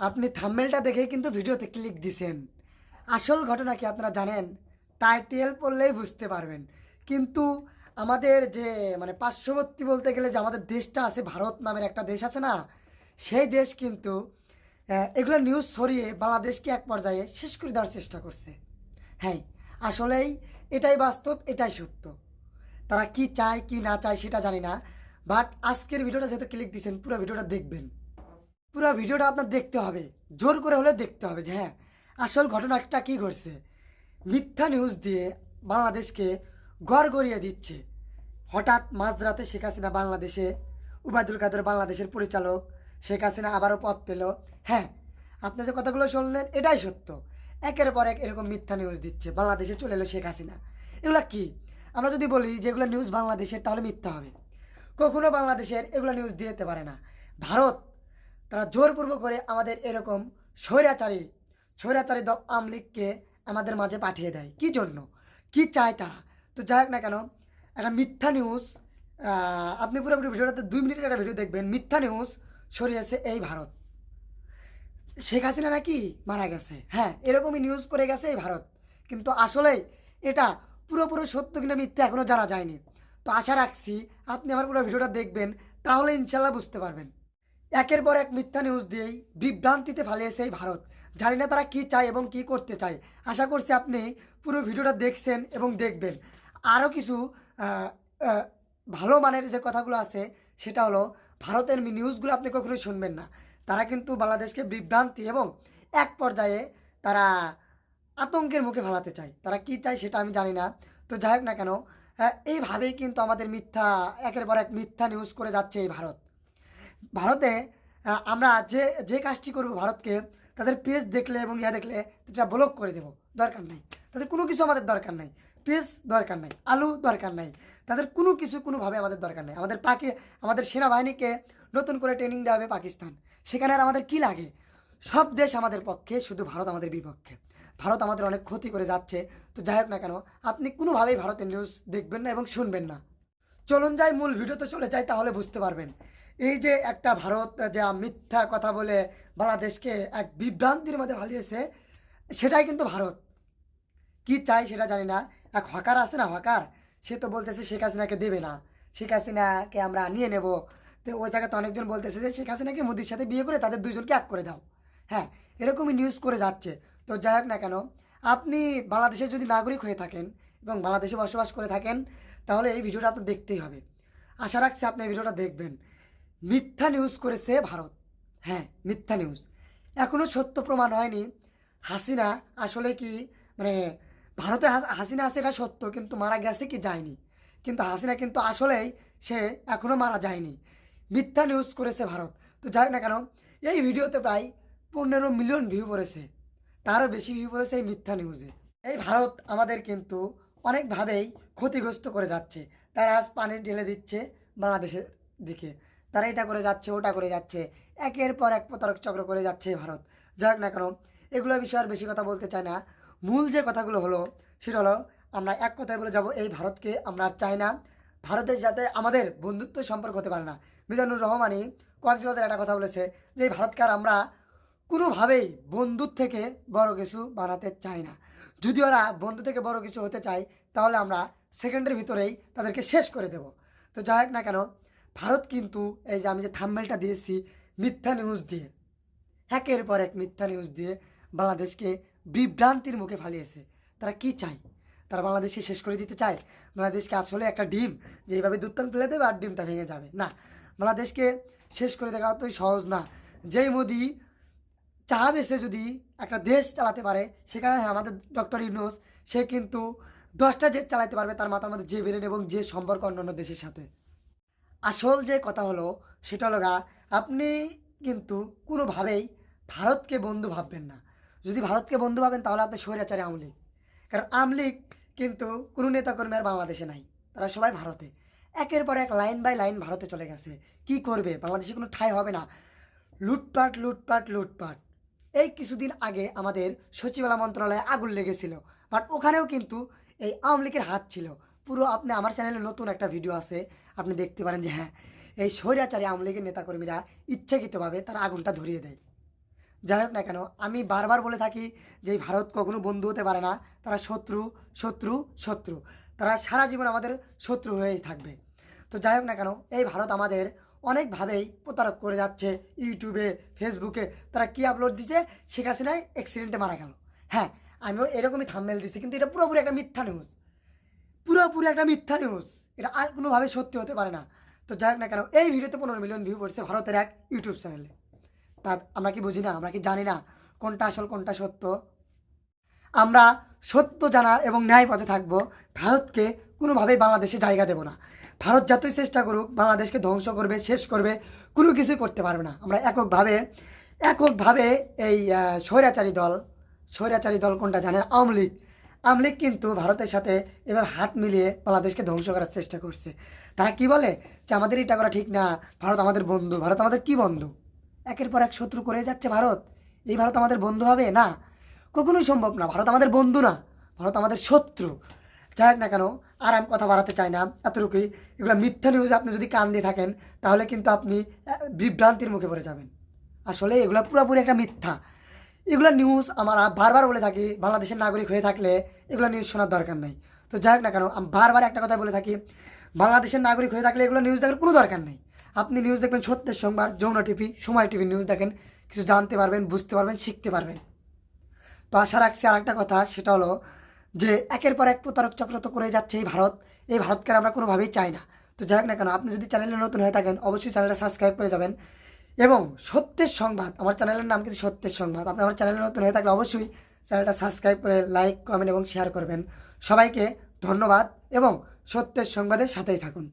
আপনি থাম্বনেলটা দেখেই কিন্তু ভিডিওতে ক্লিক দিছেন। আসল ঘটনা কি আপনারা জানেন? টাইটেল পড়লেই বুঝতে পারবেন। কিন্তু আমাদের যে মানে পার্শ্ববর্তী বলতে গেলে যে আমাদের দেশটা আছে, ভারত নামের একটা দেশ আছে না? সেই দেশ কিন্তু এগুলো নিউজ ছড়িয়ে বাংলাদেশকে এক পর্যায়ে শেষ করে দেওয়ার চেষ্টা করছে। হ্যাঁ, আসলেই এটাই বাস্তব, এটাই সত্য। তারা কি চায় কি না চায় সেটা জানি না। বাট আজকের ভিডিওটা যেহেতু ক্লিক দিছেন, পুরো ভিডিওটা দেখবেন। পুরো ভিডিওটা আপনার দেখতে হবে, জোর করে হলে দেখতে হবে যে হ্যাঁ আসল ঘটনাটা কী ঘটছে। মিথ্যা নিউজ দিয়ে বাংলাদেশকে গড়গড়িয়ে দিচ্ছে। হঠাৎ মাঝরাতে শেখ হাসিনা বাংলাদেশে, উবায়দুল কাদের বাংলাদেশের পরিচালক, শেখ হাসিনা আবারও পদ পেল। হ্যাঁ, আপনি যে কথাগুলো শুনলেন এটাই সত্য। একের পর এক এরকম মিথ্যা নিউজ দিচ্ছে, বাংলাদেশে চলে এলো শেখ হাসিনা। এগুলা কি? আমরা যদি বলি যেগুলো নিউজ বাংলাদেশের, তাহলে মিথ্যা হবে। কখনো বাংলাদেশের এগুলো নিউজ দিতে পারে না ভারত। তারা জোরপূর্বক করে আমাদের এরকম স্বৈরাচারী স্বৈরাচারী দল আওয়ামী লীগকে আমাদের মাঝে পাঠিয়ে দেয়। কি জন্য, কি চায় তারা? তো যাই হোক না কেন, একটা মিথ্যা নিউজ, আপনি পুরোপুরি ভিডিওটাতে 2 মিনিটের একটা ভিডিও দেখবেন। মিথ্যা নিউজ ছড়িয়েছে এই ভারত, শেখ হাসিনা নাকি মারা গেছে। হ্যাঁ, এরকমই নিউজ করে গেছে এই ভারত। কিন্তু আসলেই এটা পুরোপুরি সত্য কিনা মিথ্যা এখনও জানা যায়নি। তো আশা রাখছি আপনি আমার পুরো ভিডিওটা দেখবেন, তাহলে ইনশাল্লাহ বুঝতে পারবেন। একের পর এক মিথ্যা নিউজ দিয়েই বিভ্রান্তিতে ফেলিয়েছে এই ভারত। জানি না তারা কী চায় এবং কী করতে চায়। আশা করছি আপনি পুরো ভিডিওটা দেখছেন এবং দেখবেন। আরও কিছু আহ, আহ, ভালো মানের যে কথাগুলো আছে, সেটা হলো ভারতের নিউজগুলো আপনি কখনোই শুনবেন না। তারা কিন্তু বাংলাদেশকে বিভ্রান্তি এবং এক পর্যায়ে তারা আতঙ্কের মুখে ফেলাতে চায়। তারা কী চায় সেটা আমি জানি না। তো যাই হোক না কেন, এইভাবেই কিন্তু আমাদের মিথ্যা, একের পর এক মিথ্যা নিউজ করে যাচ্ছে এই ভারত। ভারতে আমরা যে যে কাজটি করব, ভারতকে তাদের পেজ দেখলে এবং ইয়া দেখলে এটা ব্লক করে দেব। দরকার নাই তাদের কোনো কিছু, আমাদের দরকার নাই। পেজ দরকার নাই, আলু দরকার নাই, তাদের কোনো কিছু কোনোভাবে আমাদের দরকার নাই। আমাদের সেনাবাহিনীকে নতুন করে ট্রেনিং দেওয়া হবে পাকিস্তান, সেখানে আর আমাদের কী লাগে? সব দেশ আমাদের পক্ষে, শুধু ভারত আমাদের বিপক্ষে। ভারত আমাদের অনেক ক্ষতি করে যাচ্ছে। তো যাই হোক না কেন, আপনি কোনোভাবেই ভারতের নিউজ দেখবেন না এবং শুনবেন না। চলুন যাই, মূল ভিডিওতে চলে যাই, তাহলে বুঝতে পারবেন। এই যে একটা ভারত যা মিথ্যা কথা বলে বাংলাদেশকে এক বিভ্রান্তির মধ্যে ফালিয়েছে, সেটাই কিন্তু ভারত। কি চাই সেটা জানি না। এক হকার আছে না, হকার, সে তো বলতেছে শেখ হাসিনাকে দেবে না, শেখ হাসিনাকে আমরা নিয়ে নেব। তো ওই জায়গাতে অনেকজন বলতেছে যে শেখ হাসিনাকে মোদির সাথে বিয়ে করে তাদের দুজনকে এক করে দাও। হ্যাঁ, এরকমই নিউজ করে যাচ্ছে। তো যাই হোক না কেন, আপনি বাংলাদেশের যদি নাগরিক হয়ে থাকেন এবং বাংলাদেশে বসবাস করে থাকেন, তাহলে এই ভিডিওটা আপনার দেখতেই হবে। আশা রাখছি আপনি এই ভিডিওটা দেখবেন। মিথ্যা নিউজ করেছে ভারত। হ্যাঁ, মিথ্যা নিউজ। এখনও সত্য প্রমাণ হয়নি হাসিনা আসলে কি, মানে ভারতে হাসিনা আছে এটা সত্য, কিন্তু মারা গেছে কি যায়নি। কিন্তু হাসিনা কিন্তু আসলেই সে এখনও মারা যায়নি। মিথ্যা নিউজ করেছে ভারত। তো যাই না কেন, এই ভিডিওতে প্রায় 15 মিলিয়ন ভিউ পড়েছে, তারও বেশি ভিউ পড়েছে এই মিথ্যা নিউজে। এই ভারত আমাদের কিন্তু অনেকভাবেই ক্ষতিগ্রস্ত করে যাচ্ছে। তারা আজ পানি ঢেলে দিচ্ছে বাংলাদেশের দিকে, তারা এটা করে যাচ্ছে, ওটা করে যাচ্ছে, একের পর এক প্রতারক চক্র করে যাচ্ছে ভারত। যাক না কেন, এগুলো বিষয়ে আর বেশি কথা বলতে চাই না। মূল যে কথাগুলো হলো সেটা হলো, আমরা এক কথায় বলে যাব, এই ভারতকে আমরা আর চাই না। ভারতের সাথে আমাদের বন্ধুত্ব সম্পর্ক হতে পারে না। মিজানুর রহমানই কক্সবাজার একটা কথা বলেছে যে এই ভারতকে আর আমরা কোনোভাবেই বন্ধুর থেকে বড় কিছু বানাতে চাই না। যদি ওরা বন্ধু থেকে বড় কিছু হতে চায়, তাহলে আমরা সেকেন্ডের ভিতরেই তাদেরকে শেষ করে দেব। তো যাই হোক না কেন, ভারত কিন্তু এই যে আমি যে থাম্বনেলটা দিয়েছি, মিথ্যা নিউজ দিয়ে, একের পর এক মিথ্যা নিউজ দিয়ে বাংলাদেশকে বিভ্রান্তির মুখে ফালিয়েছে। তারা কি চায়? তারা বাংলাদেশকে শেষ করে দিতে চায়। বাংলাদেশকে আসলে একটা ডিম, যে এইভাবে দুধ ফেলে দেবে আর ডিমটা ভেঙে যাবে না। বাংলাদেশকে শেষ করে দেখা অতই সহজ না। যেই মোদি চাবে সে যদি একটা দেশ চালাতে পারে, সেখানে হ্যাঁ, আমাদের ডক্টর ইউনূস, সে কিন্তু 10টা জেট চালাতে পারবে, তার মাথার মধ্যে যে ব্রেন এবং যে সম্পর্ক অন্যান্য দেশের সাথে। আসল যে কথা হলো সেটা হলো আপনি কিন্তু কোনোভাবেই ভারতকে বন্ধু ভাববেন না। যদি ভারতকে বন্ধু ভাবেন, তাহলে আপনি স্বৈরাচারী আওয়ামী লীগ। কারণ আওয়ামী লীগ কিন্তু কোনো নেতাকর্মী আর বাংলাদেশে নাই, তারা সবাই ভারতে। একের পর এক লাইন বাই লাইন ভারতে চলে গেছে। কি করবে? বাংলাদেশে কোনো ঠাঁই হবে না। লুটপাট লুটপাট লুটপাট। এই কিছুদিন আগে আমাদের সচিবালয় মন্ত্রণালয়ে আগুন লেগেছিল, বাট ওখানেও কিন্তু এই আওয়ামী লীগের হাত ছিল পুরো। আপনি আমার চ্যানেলে নতুন একটা ভিডিও আছে, আপনি দেখতে পারেন যে হ্যাঁ, এই স্বৈরাচারী আওয়ামী লীগের নেতাকর্মীরা ইচ্ছাকৃতভাবে তারা আগুনটা ধরিয়ে দেয়। যাই হোক না কেন, আমি বারবার বলে থাকি যে এই ভারত কখনো বন্ধু হতে পারে না, তারা শত্রু শত্রু শত্রু, তারা সারা জীবন আমাদের শত্রু হয়েই থাকবে। তো যাই হোক না কেন, এই ভারত আমাদের অনেকভাবেই প্রতারক করে যাচ্ছে। ইউটিউবে, ফেসবুকে তারা কি আপলোড দিচ্ছে, শেখ হাসিনায় অ্যাক্সিডেন্টে মারা গেল। হ্যাঁ, আমিও এরকমই থাম্বনেল দিচ্ছি, কিন্তু এটা পুরোপুরি একটা মিথ্যা নিউজ, পুরোপুরি একটা মিথ্যা নিউজ, এটা আর কোনোভাবে সত্যি হতে পারে না। তো যাই হোক না কেন, এই ভিডিওতে 15 মিলিয়ন ভিউ পড়ছে ভারতের এক ইউটিউব চ্যানেলে। তা আমরা কি বুঝি না, আমরা কি জানি না কোনটা আসল কোনটা সত্য? আমরা সত্য জানার এবং ন্যায় পথে থাকবো। ভারতকে কোনোভাবেই বাংলাদেশে জায়গা দেব না। ভারত যতই চেষ্টা করুক বাংলাদেশকে ধ্বংস করবে, শেষ করবে, কোনো কিছুই করতে পারবে না। আমরা এককভাবে এককভাবে এই স্বৈরাচারী দল কোনটা জানেন? আওয়ামী লীগ। আওয়ামী লীগ কিন্তু ভারতের সাথে এবার হাত মিলিয়ে বাংলাদেশকে ধ্বংস করার চেষ্টা করছে। তারা কি বলে যে আমাদের এটা করা ঠিক না, ভারত আমাদের বন্ধু। ভারত আমাদের কি বন্ধু? একের পর এক শত্রু করে যাচ্ছে ভারত। এই ভারত আমাদের বন্ধু হবে না, কখনোই সম্ভব না। ভারত আমাদের বন্ধু না, ভারত আমাদের শত্রু। যাই হোক না কেন, আর আমি কথা বাড়াতে চাই না, এতটুকুই। এগুলো মিথ্যা নিউজ আপনি যদি কান দিয়ে থাকেন তাহলে কিন্তু আপনি বিভ্রান্তির মুখে পড়ে যাবেন। আসলে এগুলো পুরোপুরি একটা মিথ্যা। এগুলো নিউজ আমরা বারবার বলে থাকি, বাংলাদেশের নাগরিক হয়ে থাকলে এগুলো নিউজ শোনার দরকার নেই। তো যাই হোক না কেন, আমি বারবার একটা কথা বলে থাকি, বাংলাদেশের নাগরিক হয়ে থাকলে এগুলো নিউজ দেখার কোনো দরকার নেই। আপনি নিউজ দেখবেন সত্যের সংবাদ, যমুনা টিভি, সময় টিভি নিউজ দেখেন, কিছু জানতে পারবেন, বুঝতে পারবেন, শিখতে পারবেন। তো আশা রাখছি আর একটা কথা, সেটা হলো যে একের পর এক প্রতারক চক্র তো করে যাচ্ছে এই ভারত। এই ভারতকে আমরা কোনোভাবেই চাই না। তো যাই হোক না কেন, আপনি যদি চ্যানেলে নতুন হয়ে থাকেন অবশ্যই চ্যানেলটা সাবস্ক্রাইব করে যাবেন। এবং সত্যের সংবাদ, আমার চ্যানেলের নাম কিন্তু সত্যের সংবাদ। আপনি আমার চ্যানেলে নতুন হয়ে থাকলে অবশ্যই চ্যানেলটা সাবস্ক্রাইব করে লাইক, কমেন্ট এবং শেয়ার করবেন। সবাইকে ধন্যবাদ এবং সত্যের সংবাদের সাথেই থাকুন।